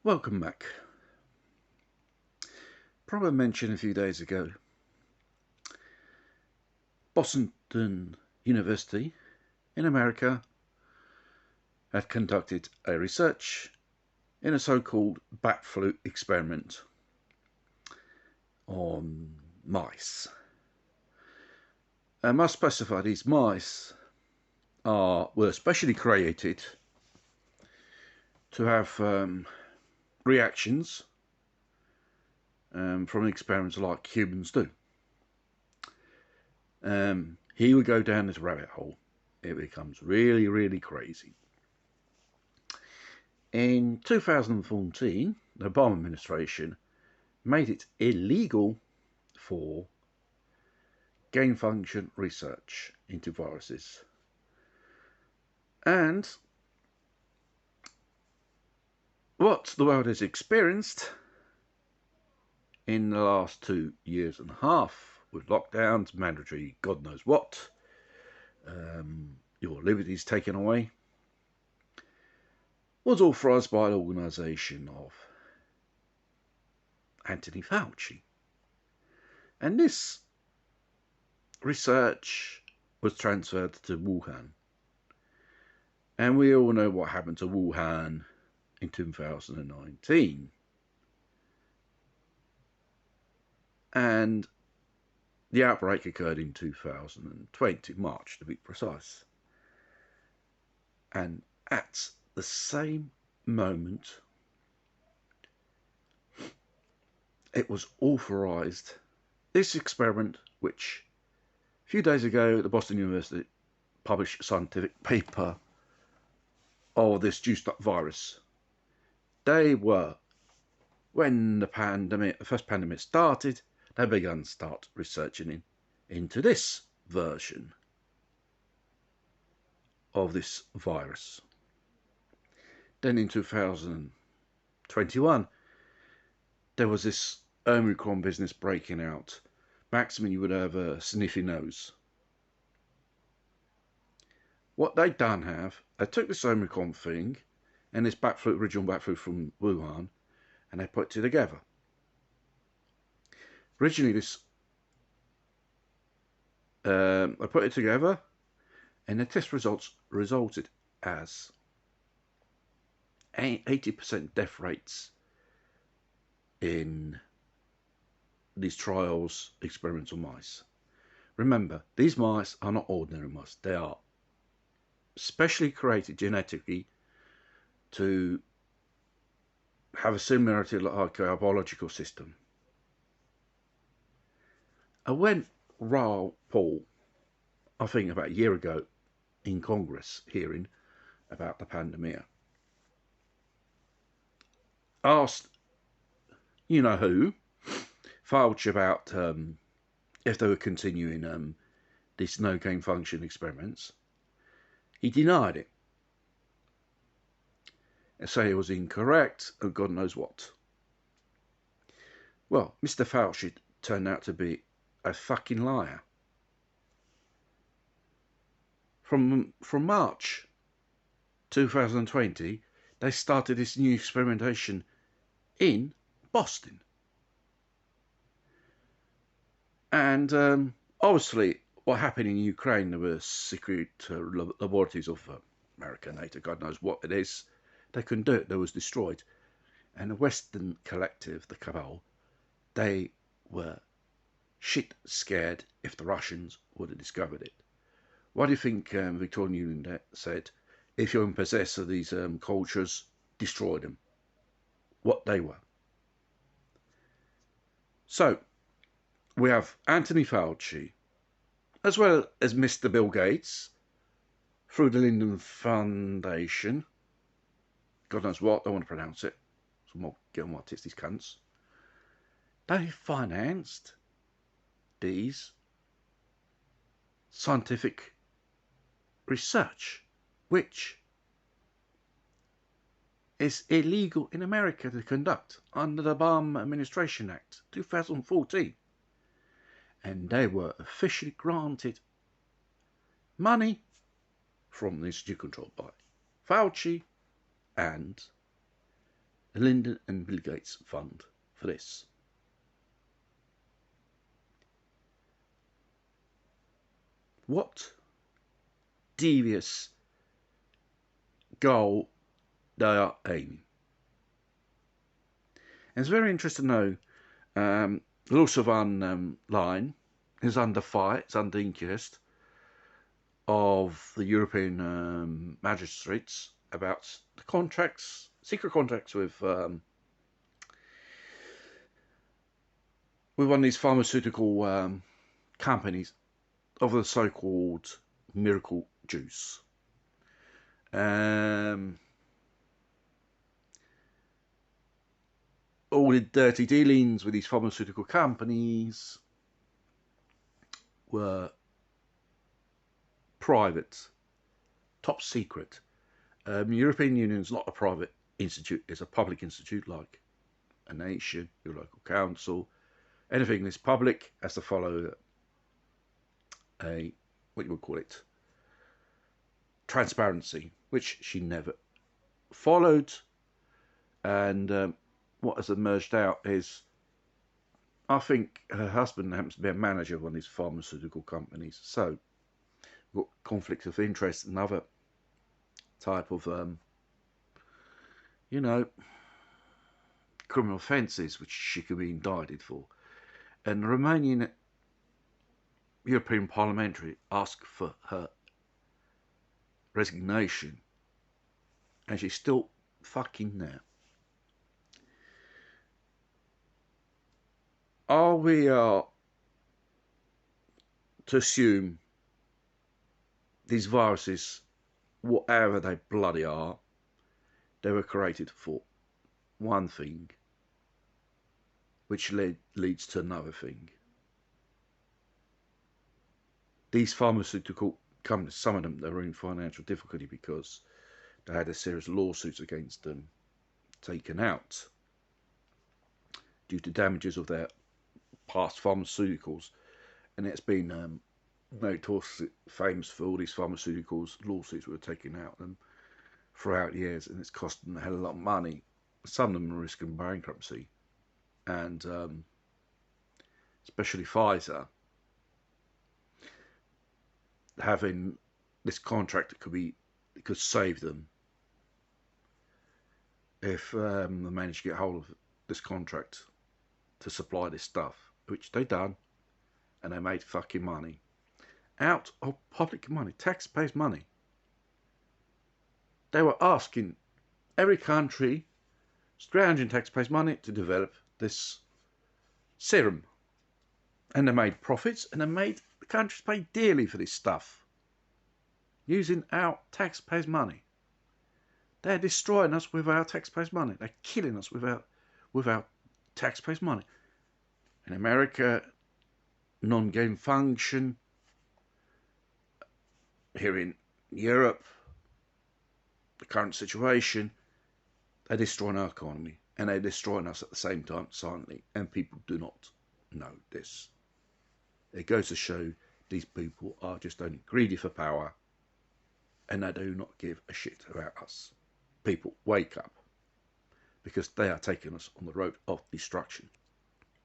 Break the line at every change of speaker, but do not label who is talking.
Welcome back. Probably mentioned a few days ago, Boston University in America had conducted a research in a so-called bat flu experiment on mice. I must specify these mice were specially created to have reactions from experiments like humans do. Here we go down this rabbit hole. It becomes really, really crazy. In 2014, the Obama administration made it illegal for gain-function research into viruses. And what the world has experienced in the last 2.5 years with lockdowns, mandatory God knows what, your liberties taken away, was authorised by an organisation of Anthony Fauci. And this research was transferred to Wuhan. And we all know what happened to Wuhan in 2019. And the outbreak occurred in 2020, March to be precise. And at the same moment, it was authorised, this experiment, which a few days ago the Boston University published a scientific paper of this juiced up virus. They were, when the first pandemic started, they began to start researching into this version of this virus. Then in 2021, there was this Omicron business breaking out. Maximum, you would have a sniffy nose. What they took this Omicron thing and this original bat flu from Wuhan, and they put it together. Originally, they put it together, and the test results resulted as 80% death rates in these trials, experimental mice. Remember, these mice are not ordinary mice. They are specially created genetically to have a similarity like our biological system. When Raoul Paul, I think about a year ago, in Congress hearing about the pandemic, asked, you know who, Fauci about if they were continuing these no gain function experiments. He denied it and said it was incorrect and God knows what. Well, Mr. Fauci turned out to be a fucking liar. From March 2020, they started this new experimentation in Boston. And obviously, what happened in Ukraine, there were secret laboratories of America, NATO, God knows what it is. They couldn't do it. They was destroyed. And the Western collective, the cabal, they were shit scared if the Russians would have discovered it. What do you think Victorian Union said? If you're in possession of these cultures, destroy them. What they were. So, we have Anthony Fauci, as well as Mr. Bill Gates, through the Lyndon Foundation. God knows what, I don't want to pronounce it. So I'm get on my tits, these cunts. They financed these scientific research, which is illegal in America to conduct under the Obama Administration Act 2014. And they were officially granted money from the institute controlled by Fauci and the Lyndon and Bill Gates Fund for this. What devious goal they are aiming. And it's very interesting to know the Lucivan line is under fire, it's under inquest of the European magistrates about the contracts, secret contracts with one of these pharmaceutical companies of the so-called miracle juice. All the dirty dealings with these pharmaceutical companies were private, top secret. European Union is not a private institute, it's a public institute like a nation, your local council. Anything that's public has to follow a, what you would call it, transparency, which she never followed. And what has emerged out is, I think her husband happens to be a manager of one of these pharmaceutical companies. So, we've got conflicts of interest and other type of, criminal offences which she could be indicted for. And the Romanian European Parliamentary asked for her resignation, and she's still fucking there. Are we to assume these viruses, whatever they bloody are, they were created for one thing, which leads to another thing? These pharmaceutical companies, some of them, they're in financial difficulty because they had a series of lawsuits against them taken out due to damages of their past pharmaceuticals, and it's been notoriously famous for all these pharmaceuticals lawsuits were taken out them throughout years, and it's cost them a hell of a lot of money. Some of them are risking bankruptcy, and especially Pfizer having this contract that could save them if they manage to get hold of this contract to supply this stuff, which they done, and they made fucking money out of public money, taxpayers' money. They were asking every country, scrounging taxpayers' money to develop this serum, and they made profits, and they made the countries pay dearly for this stuff using our taxpayers' money. They're destroying us with our taxpayers' money. They're killing us with our taxpayers' money. In America, non-gain function. Here in Europe, the current situation, they're destroying our economy, and they're destroying us at the same time silently, and people do not know this. It goes to show these people are just only greedy for power, and they do not give a shit about us. People, wake up, because they are taking us on the road of destruction.